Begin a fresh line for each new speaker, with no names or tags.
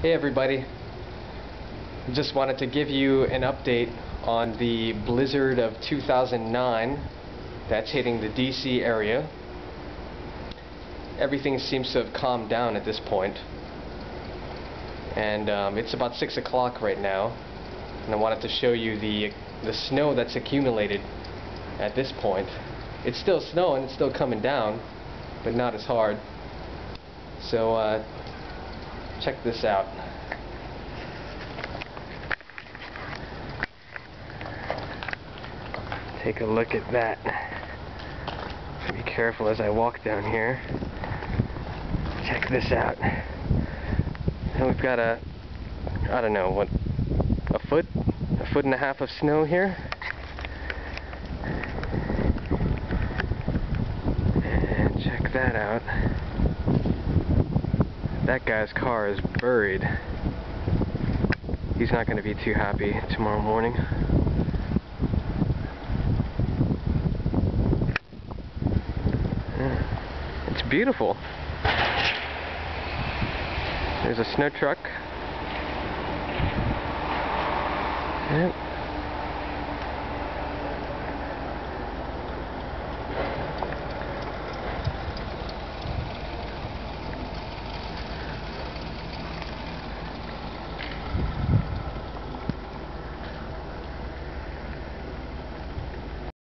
Hey everybody, just wanted to give you an update on the blizzard of 2009 that's hitting the DC area. Everything seems to have calmed down at this point, and it's about 6 o'clock right now, and I wanted to show you the snow that's accumulated at this point. It's still snowing, it's still coming down, but not as hard. So check this out. Take a look at that. Be careful as I walk down here. Check this out. And we've got I don't know, what, a foot and a half of snow here. And check that out. That guy's car is buried. He's not going to be too happy tomorrow morning. It's beautiful. There's a snow truck. Yep.